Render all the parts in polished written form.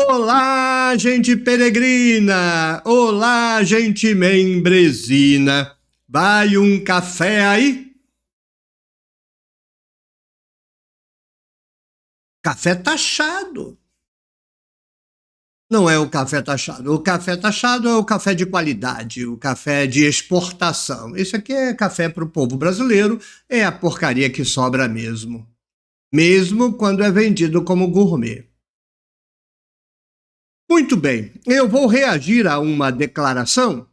Olá, gente peregrina! Olá, gente membresina! Vai um café aí? Café taxado. Não é o café taxado. O café taxado é o café de qualidade, o café de exportação. Esse aqui é café para o povo brasileiro, é a porcaria que sobra mesmo. Mesmo quando é vendido como gourmet. Muito bem, eu vou reagir a uma declaração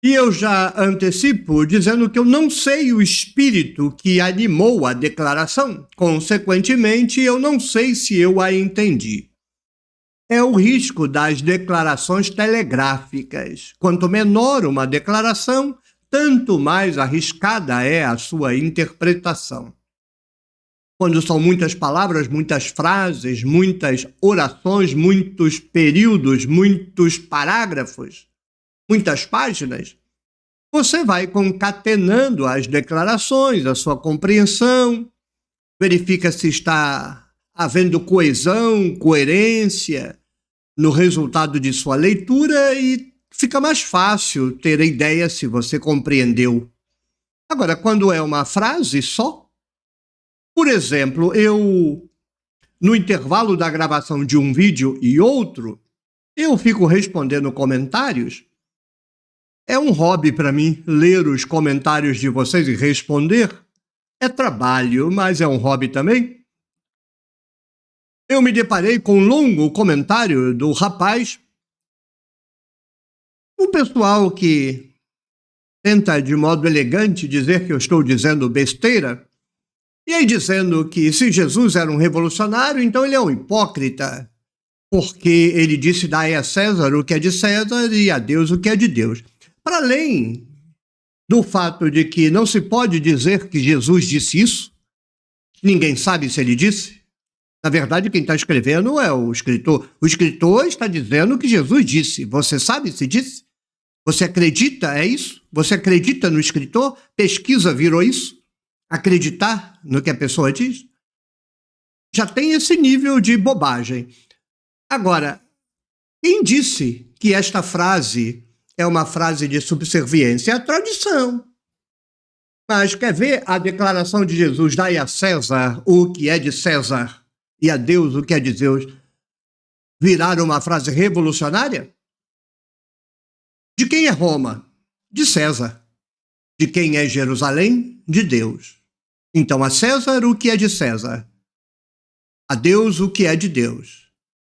e eu já antecipo dizendo que eu não sei o espírito que animou a declaração, consequentemente, eu não sei se eu a entendi. É o risco das declarações telegráficas. Quanto menor uma declaração, tanto mais arriscada é a sua interpretação. Quando são muitas palavras, muitas frases, muitas orações, muitos períodos, muitos parágrafos, muitas páginas, você vai concatenando as declarações, a sua compreensão, verifica se está havendo coesão, coerência no resultado de sua leitura e fica mais fácil ter a ideia se você compreendeu. Agora, quando é uma frase só, por exemplo, no intervalo da gravação de um vídeo e outro, eu fico respondendo comentários. É um hobby para mim ler os comentários de vocês e responder. É trabalho, mas é um hobby também. Eu me deparei com um longo comentário do rapaz, um pessoal que tenta de modo elegante dizer que eu estou dizendo besteira, e aí dizendo que se Jesus era um revolucionário, então ele é um hipócrita, porque ele disse dai a César o que é de César e a Deus o que é de Deus. Para além do fato de que não se pode dizer que Jesus disse isso, ninguém sabe se ele disse. Na verdade, quem está escrevendo é o escritor. O escritor está dizendo que Jesus disse. Você sabe se disse? Você acredita? É isso? Você acredita no escritor? Pesquisa virou isso? Acreditar no que a pessoa diz? Já tem esse nível de bobagem. Agora, quem disse que esta frase é uma frase de subserviência? É a tradição. Mas quer ver a declaração de Jesus, dai a César o que é de César e a Deus o que é de Deus, virar uma frase revolucionária? De quem é Roma? De César. De quem é Jerusalém? De Deus. Então a César o que é de César, a Deus o que é de Deus.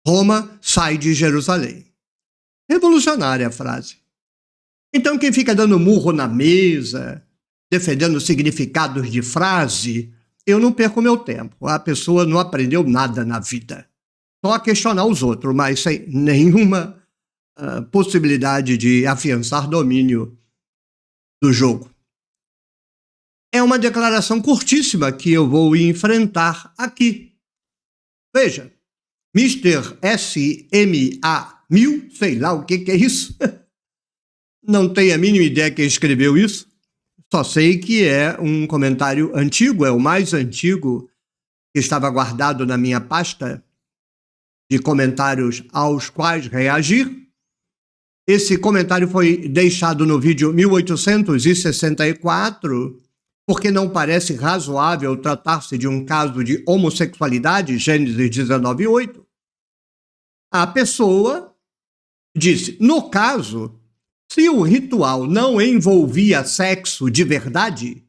Roma sai de Jerusalém. Revolucionária a frase. Então quem fica dando murro na mesa, defendendo significados de frase, eu não perco meu tempo. A pessoa não aprendeu nada na vida. Só a questionar os outros, mas sem nenhuma possibilidade de afiançar domínio do jogo. É uma declaração curtíssima que eu vou enfrentar aqui. Veja, Mr. SMA 1000, sei lá o que é isso. Não tenho a mínima ideia quem escreveu isso. Só sei que é um comentário antigo, é o mais antigo que estava guardado na minha pasta de comentários aos quais reagir. Esse comentário foi deixado no vídeo 1864, porque não parece razoável tratar-se de um caso de homossexualidade, Gênesis 19:8. A pessoa disse, no caso, se o ritual não envolvia sexo de verdade,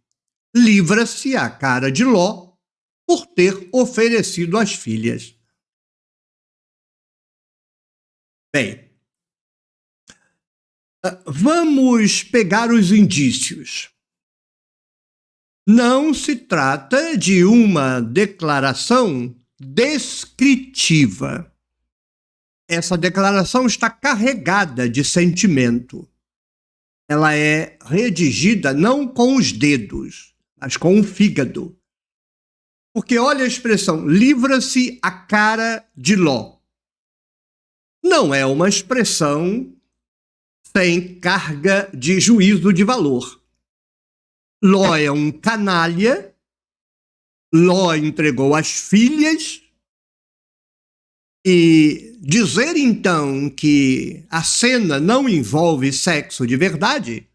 livra-se a cara de Ló por ter oferecido as filhas. Bem, vamos pegar os indícios. Não se trata de uma declaração descritiva. Essa declaração está carregada de sentimento. Ela é redigida não com os dedos, mas com o fígado. Porque olha a expressão, livra-se a cara de Ló. Não é uma expressão sem carga de juízo de valor. Ló é um canalha, Ló entregou as filhas E dizer, então, que a cena não envolve sexo de verdade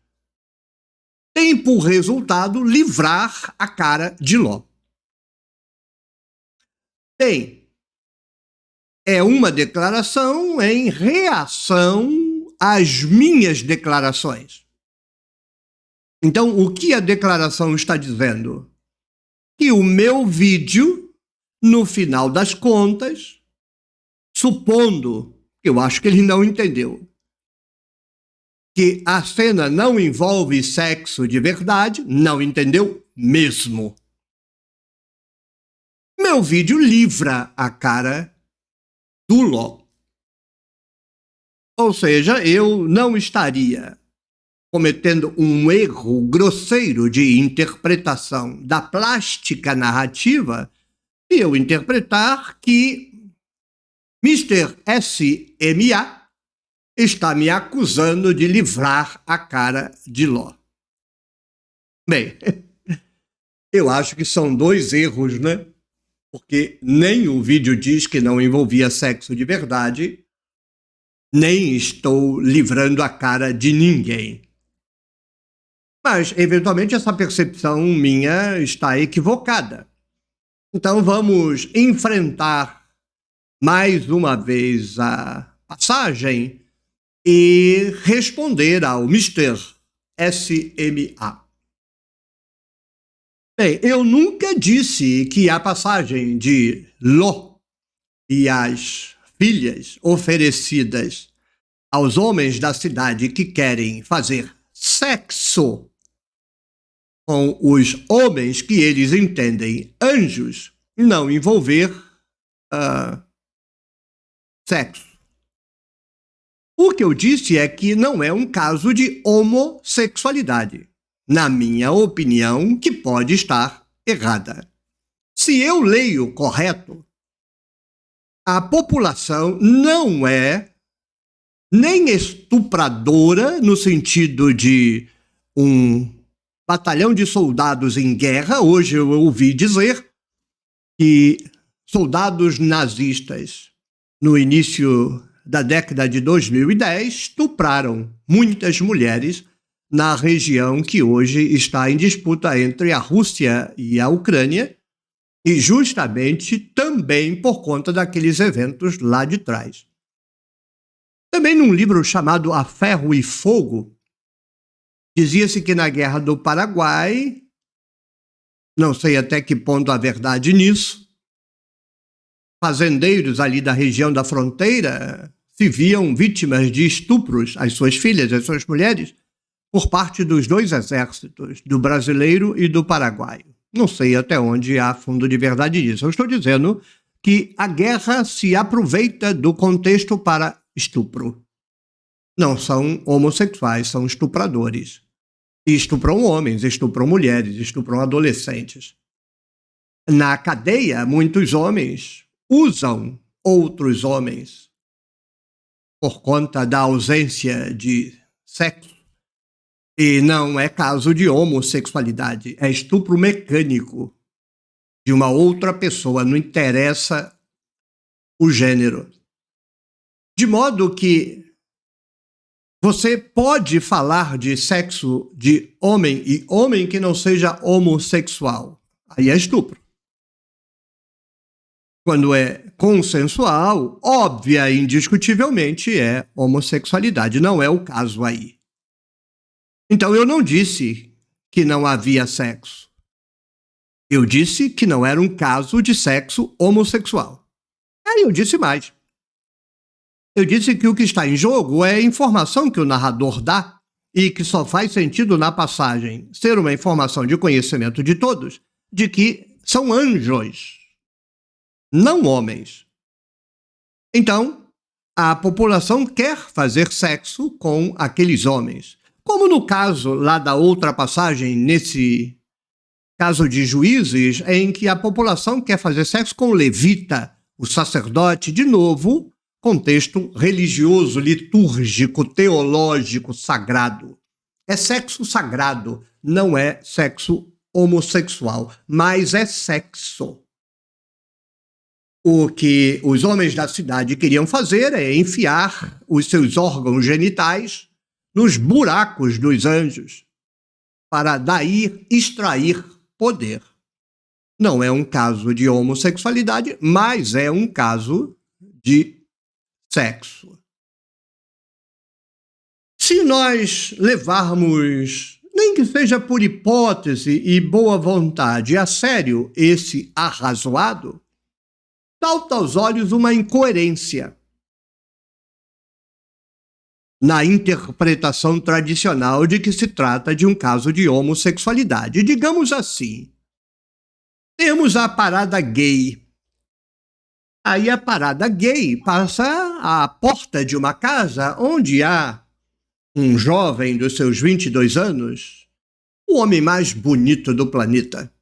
tem por resultado livrar a cara de Ló. Bem, é uma declaração em reação às minhas declarações. Então, o que a declaração está dizendo? Que o meu vídeo, no final das contas, supondo, eu acho que ele não entendeu, que a cena não envolve sexo de verdade, não entendeu mesmo. Meu vídeo livra a cara do Ló. Ou seja, eu não estaria cometendo um erro grosseiro de interpretação da plástica narrativa se eu interpretar que Mr. SMA está me acusando de livrar a cara de Ló. Bem, eu acho que são dois erros, né? Porque nem o vídeo diz que não envolvia sexo de verdade, nem estou livrando a cara de ninguém. Mas, eventualmente, essa percepção minha está equivocada. Então, vamos enfrentar mais uma vez a passagem e responder ao Mr. SMA. Bem, eu nunca disse que a passagem de Ló e as filhas oferecidas aos homens da cidade que querem fazer sexo com os homens que eles entendem anjos, não envolver sexo. O que eu disse é que não é um caso de homossexualidade, na minha opinião, que pode estar errada. Se eu leio correto, a população não é nem estupradora no sentido de um batalhão de soldados em guerra. Hoje eu ouvi dizer que soldados nazistas, no início da década de 2010, estupraram muitas mulheres na região que hoje está em disputa entre a Rússia e a Ucrânia, e justamente também por conta daqueles eventos lá de trás. Também num livro chamado A Ferro e Fogo, dizia-se que na Guerra do Paraguai, não sei até que ponto há verdade nisso, fazendeiros ali da região da fronteira se viam vítimas de estupros, as suas filhas, as suas mulheres, por parte dos dois exércitos, do brasileiro e do paraguaio. Não sei até onde há fundo de verdade nisso. Eu estou dizendo que a guerra se aproveita do contexto para estupro. Não são homossexuais, são estupradores. E estupram homens, estupram mulheres, estupram adolescentes. Na cadeia, muitos homens usam outros homens por conta da ausência de sexo. E não é caso de homossexualidade, é estupro mecânico de uma outra pessoa, não interessa o gênero. De modo que você pode falar de sexo de homem e homem que não seja homossexual. Aí é estupro. Quando é consensual, óbvia e indiscutivelmente é homossexualidade. Não é o caso aí. Então eu não disse que não havia sexo. Eu disse que não era um caso de sexo homossexual. Aí eu disse mais. Eu disse que o que está em jogo é a informação que o narrador dá e que só faz sentido na passagem ser uma informação de conhecimento de todos, de que são anjos, não homens. Então, a população quer fazer sexo com aqueles homens. Como no caso lá da outra passagem, nesse caso de Juízes, em que a população quer fazer sexo com o levita, o sacerdote, de novo, contexto religioso, litúrgico, teológico, sagrado. É sexo sagrado, não é sexo homossexual, mas é sexo. O que os homens da cidade queriam fazer é enfiar os seus órgãos genitais nos buracos dos anjos, para daí extrair poder. Não é um caso de homossexualidade, mas é um caso de sexo. Se nós levarmos, nem que seja por hipótese e boa vontade, a sério esse arrazoado, salta aos olhos uma incoerência na interpretação tradicional de que se trata de um caso de homossexualidade. Digamos assim, temos a parada gay. Aí a parada gay passa à porta de uma casa onde há um jovem dos seus 22 anos, o homem mais bonito do planeta.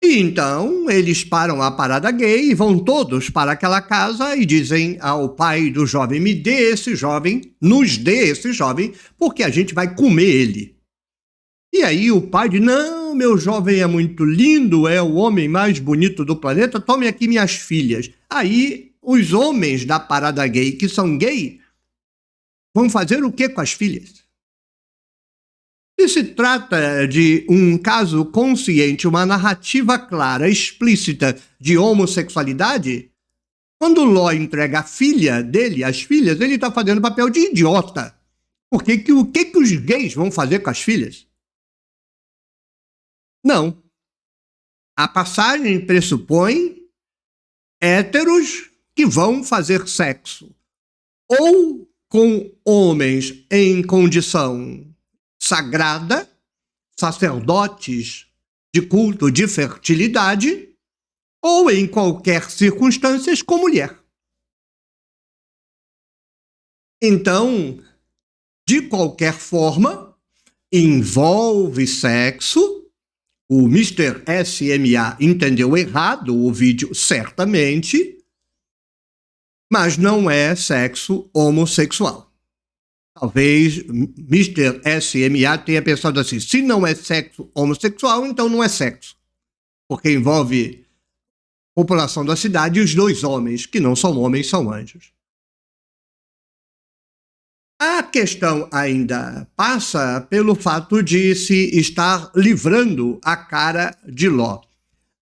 E então eles param a parada gay e vão todos para aquela casa e dizem ao pai do jovem, me dê esse jovem, nos dê esse jovem, porque a gente vai comer ele. E aí o pai diz, não, meu jovem é muito lindo, é o homem mais bonito do planeta, tome aqui minhas filhas. Aí os homens da parada gay, que são gay, vão fazer o que com as filhas? Se se trata de um caso consciente, uma narrativa clara, explícita de homossexualidade, quando Ló entrega a filha dele, as filhas, ele está fazendo papel de idiota. Porque o que os gays vão fazer com as filhas? Não. A passagem pressupõe héteros que vão fazer sexo ou com homens em condição sagrada, sacerdotes de culto de fertilidade, ou em qualquer circunstância com mulher. Então, de qualquer forma, envolve sexo. O Mr. SMA entendeu errado o vídeo, certamente, mas não é sexo homossexual. Talvez Mr. SMA tenha pensado assim, se não é sexo homossexual, então não é sexo. Porque envolve a população da cidade e os dois homens, que não são homens, são anjos. A questão ainda passa pelo fato de se estar livrando a cara de Ló.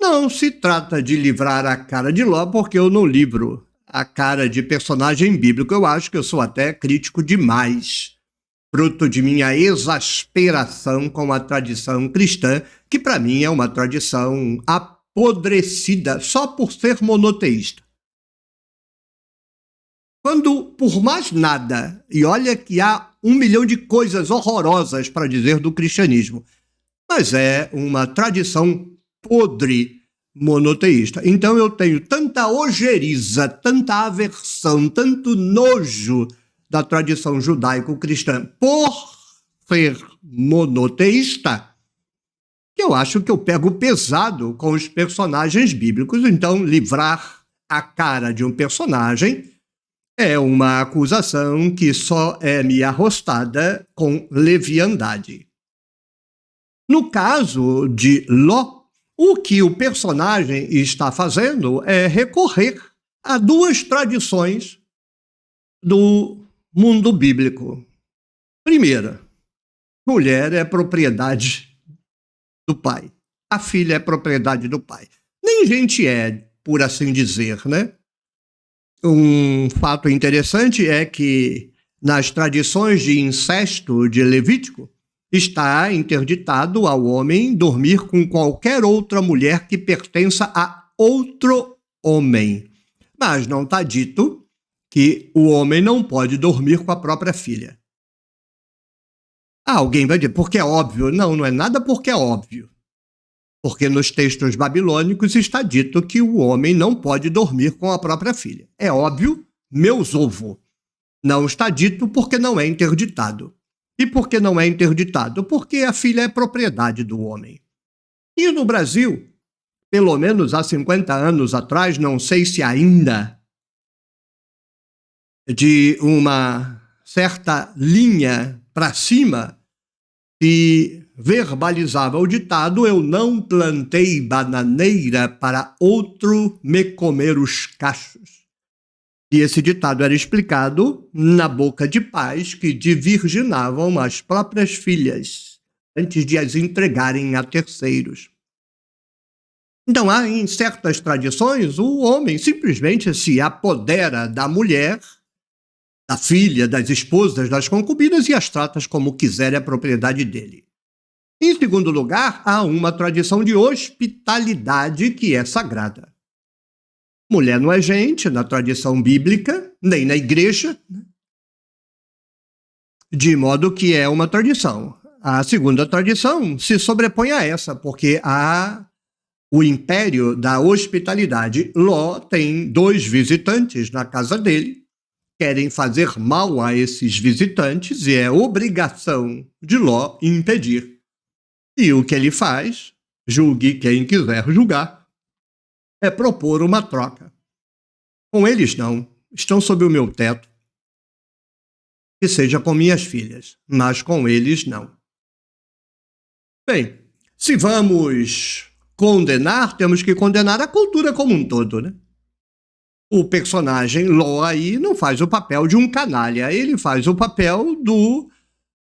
Não se trata de livrar a cara de Ló, porque eu não livro a cara de personagem bíblico. Eu acho que eu sou até crítico demais, fruto de minha exasperação com a tradição cristã, que para mim é uma tradição apodrecida só por ser monoteísta. Quando, por mais nada, e olha que há 1 milhão de coisas horrorosas para dizer do cristianismo, mas é uma tradição podre monoteísta. Então eu tenho tanta ojeriza, tanta aversão, tanto nojo da tradição judaico-cristã por ser monoteísta, que eu acho que eu pego pesado com os personagens bíblicos. Então livrar a cara de um personagem é uma acusação que só é me arrostada com leviandade. No caso de Ló, o que o personagem está fazendo é recorrer a duas tradições do mundo bíblico. Primeira, mulher é propriedade do pai. A filha é propriedade do pai. Nem gente é, por assim dizer, né? Um fato interessante é que nas tradições de incesto de Levítico, está interditado ao homem dormir com qualquer outra mulher que pertença a outro homem. Mas não está dito que o homem não pode dormir com a própria filha. Alguém vai dizer, porque é óbvio. Não, não é nada porque é óbvio. Porque nos textos babilônicos está dito que o homem não pode dormir com a própria filha. É óbvio, meus ovo. Não está dito porque não é interditado. E por que não é interditado? Porque a filha é propriedade do homem. E no Brasil, pelo menos há 50 anos atrás, não sei se ainda, de uma certa linha para cima, se verbalizava o ditado: eu não plantei bananeira para outro me comer os cachos. E esse ditado era explicado na boca de pais que divirginavam as próprias filhas antes de as entregarem a terceiros. Então, há em certas tradições, o homem simplesmente se apodera da mulher, da filha, das esposas, das concubinas e as trata como quiser, é a propriedade dele. Em segundo lugar, há uma tradição de hospitalidade que é sagrada. Mulher não é gente na tradição bíblica, nem na igreja, de modo que é uma tradição. A segunda tradição se sobrepõe a essa, porque há o império da hospitalidade. Ló tem 2 visitantes na casa dele, querem fazer mal a esses visitantes e é obrigação de Ló impedir. E o que ele faz, julgue quem quiser julgar, é propor uma troca. Com eles não, estão sob o meu teto, que seja com minhas filhas, mas com eles não. Bem, se vamos condenar, temos que condenar a cultura como um todo, né? O personagem Ló aí não faz o papel de um canalha, ele faz o papel do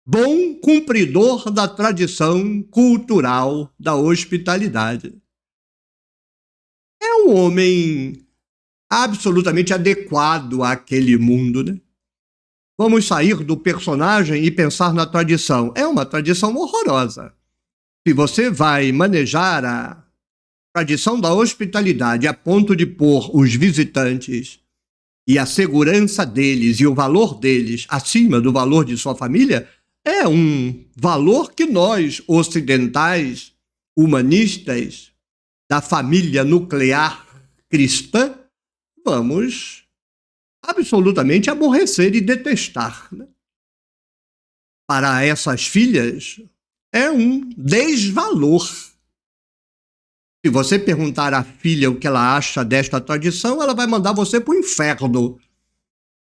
bom cumpridor da tradição cultural da hospitalidade. É um homem absolutamente adequado àquele mundo, né? Vamos sair do personagem e pensar na tradição. É uma tradição horrorosa. Se você vai manejar a tradição da hospitalidade a ponto de pôr os visitantes e a segurança deles e o valor deles acima do valor de sua família, é um valor que nós, ocidentais, humanistas, da família nuclear cristã, vamos absolutamente aborrecer e detestar, né? Para essas filhas, é um desvalor. Se você perguntar à filha o que ela acha desta tradição, ela vai mandar você para o inferno.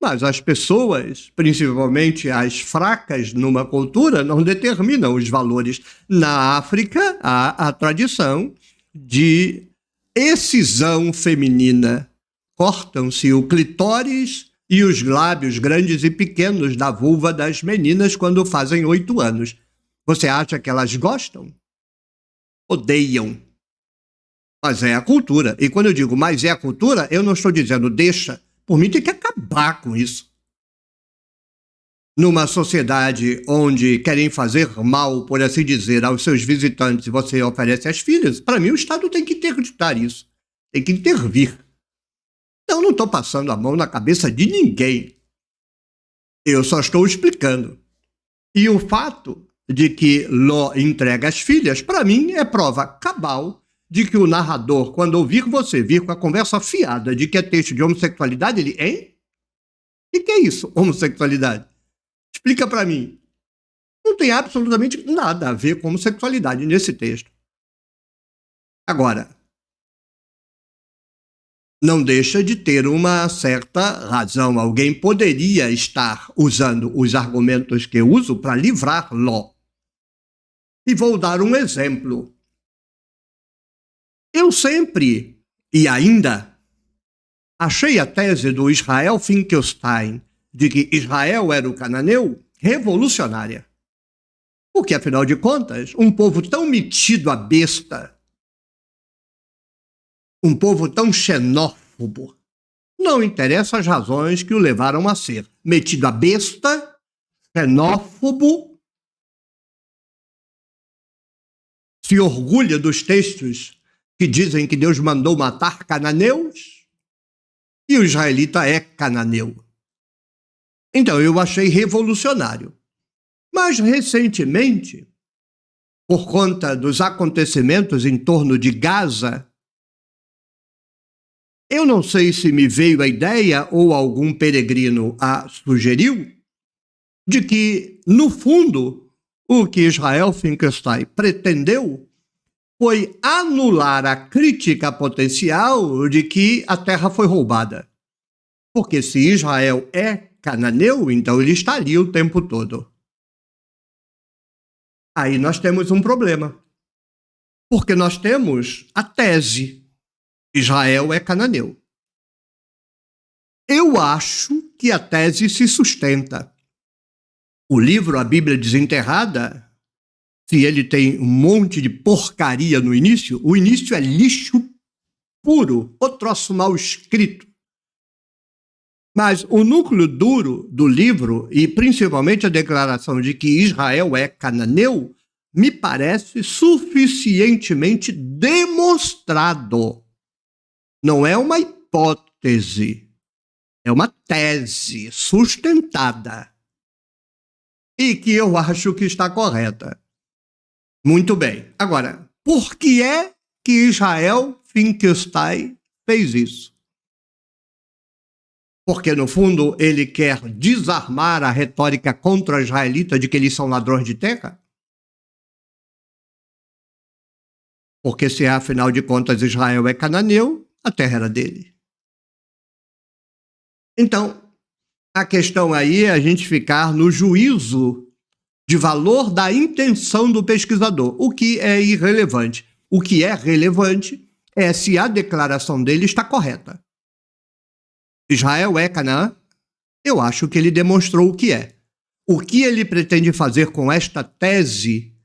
Mas as pessoas, principalmente as fracas numa cultura, não determinam os valores. Na África, há a tradição de excisão feminina. Cortam-se o clitóris e os lábios grandes e pequenos da vulva das meninas quando fazem 8 anos. Você acha que elas gostam? Odeiam. Mas é a cultura. E quando eu digo mas é a cultura, eu não estou dizendo deixa. Por mim tem que acabar com isso. Numa sociedade onde querem fazer mal, por assim dizer, aos seus visitantes e você oferece às filhas, para mim o Estado tem que interditar isso. Tem que intervir. Eu não estou passando a mão na cabeça de ninguém. Eu só estou explicando. E o fato de que Ló entrega as filhas, para mim, é prova cabal de que o narrador, quando ouvir você vir com a conversa fiada de que é texto de homossexualidade, ele, hein? O que é isso, homossexualidade? Explica para mim. Não tem absolutamente nada a ver com homossexualidade nesse texto. Agora, não deixa de ter uma certa razão. Alguém poderia estar usando os argumentos que eu uso para livrar Ló. E vou dar um exemplo. Eu sempre, e ainda, achei a tese do Israel Finkelstein de que Israel era o cananeu revolucionária. Porque, afinal de contas, um povo tão metido a besta, um povo tão xenófobo, não interessa as razões que o levaram a ser metido a besta, xenófobo, se orgulha dos textos que dizem que Deus mandou matar cananeus, e o israelita é cananeu. Então, eu achei revolucionário. Mas, recentemente, por conta dos acontecimentos em torno de Gaza, eu não sei se me veio a ideia ou algum peregrino a sugeriu, de que, no fundo, o que Israel Finkelstein pretendeu foi anular a crítica potencial de que a terra foi roubada. Porque se Israel é cananeu, então ele está ali o tempo todo. Aí nós temos um problema. Porque nós temos a tese: Israel é cananeu. Eu acho que a tese se sustenta. O livro A Bíblia Desenterrada, se ele tem um monte de porcaria no início, o início é lixo puro, o troço mal escrito. Mas o núcleo duro do livro, e principalmente a declaração de que Israel é cananeu, me parece suficientemente demonstrado. Não é uma hipótese, é uma tese sustentada e que eu acho que está correta. Muito bem. Agora, por que é que Israel Finkelstein fez isso? Porque, no fundo, ele quer desarmar a retórica contra-israelita de que eles são ladrões de terra? Porque se, afinal de contas, Israel é cananeu, a terra era dele. Então, a questão aí é a gente ficar no juízo de valor da intenção do pesquisador, o que é irrelevante. O que é relevante é se a declaração dele está correta. Israel é Canaã? Eu acho que ele demonstrou o que é. O que ele pretende fazer com esta tese,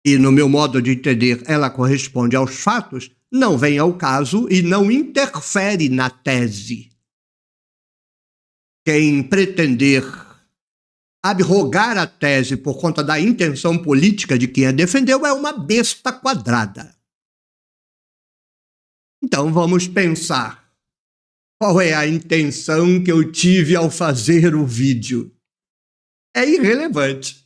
e no meu modo de entender ela corresponde aos fatos, não vem ao caso e não interfere na tese. Quem pretender abrogar a tese por conta da intenção política de quem a defendeu é uma besta quadrada. Então vamos pensar. Qual é a intenção que eu tive ao fazer o vídeo? É irrelevante.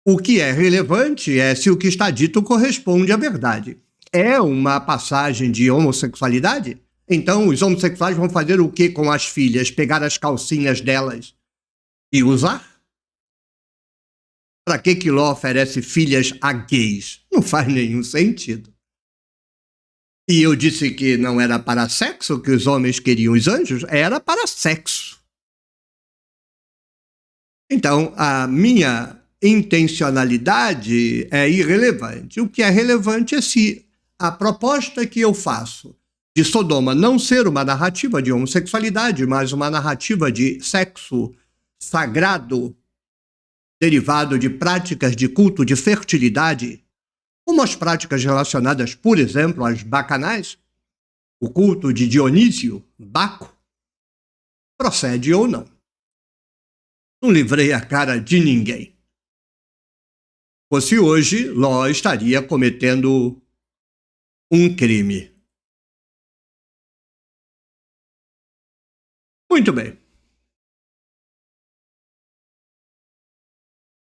O que é relevante é se o que está dito corresponde à verdade. É uma passagem de homossexualidade? Então os homossexuais vão fazer o que com as filhas? Pegar as calcinhas delas e usar? Para que Ló oferece filhas a gays? Não faz nenhum sentido. E eu disse que não era para sexo que os homens queriam os anjos, era para sexo. Então, a minha intencionalidade é irrelevante. O que é relevante é se a proposta que eu faço de Sodoma não ser uma narrativa de homossexualidade, mas uma narrativa de sexo sagrado, derivado de práticas de culto de fertilidade, como as práticas relacionadas, por exemplo, às bacanais, o culto de Dionísio, Baco, procede ou não. Não livrei a cara de ninguém. Fosse hoje, Ló estaria cometendo um crime. Muito bem.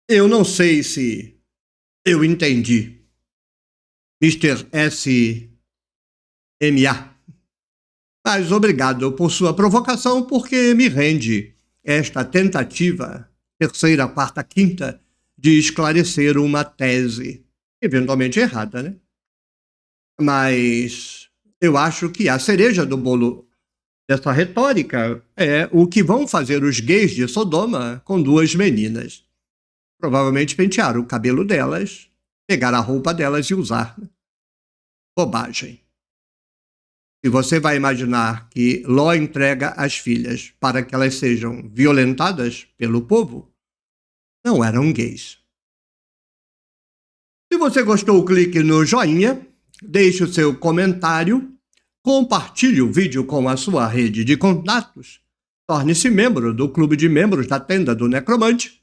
Eu não sei se eu entendi. Mr. SMA. Mas obrigado por sua provocação, porque me rende esta tentativa, terceira, quarta, quinta, de esclarecer uma tese, eventualmente errada, né? Mas eu acho que a cereja do bolo dessa retórica é o que vão fazer os gays de Sodoma com duas meninas. Provavelmente pentear o cabelo delas, pegar a roupa delas e usar. Bobagem. Se você vai imaginar que Ló entrega as filhas para que elas sejam violentadas pelo povo, não eram gays. Se você gostou, clique no joinha, deixe o seu comentário, compartilhe o vídeo com a sua rede de contatos, torne-se membro do clube de membros da Tenda do Necromante,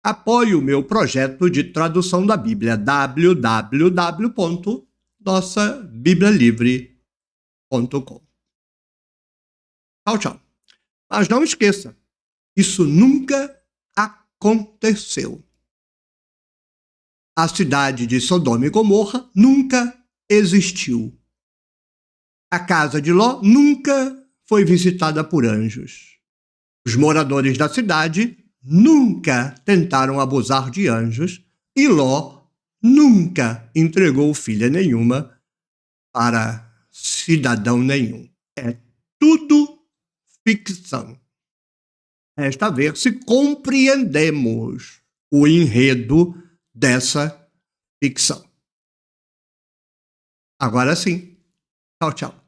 apoie o meu projeto de tradução da Bíblia, www.nossabiblialivre.com. Tchau, tchau. Mas não esqueça, isso nunca aconteceu. A cidade de Sodoma e Gomorra nunca existiu. A casa de Ló nunca foi visitada por anjos. Os moradores da cidade nunca tentaram abusar de anjos e Ló nunca entregou filha nenhuma para cidadão nenhum. É tudo ficção. Resta ver se compreendemos o enredo dessa ficção. Agora sim. Tchau, tchau.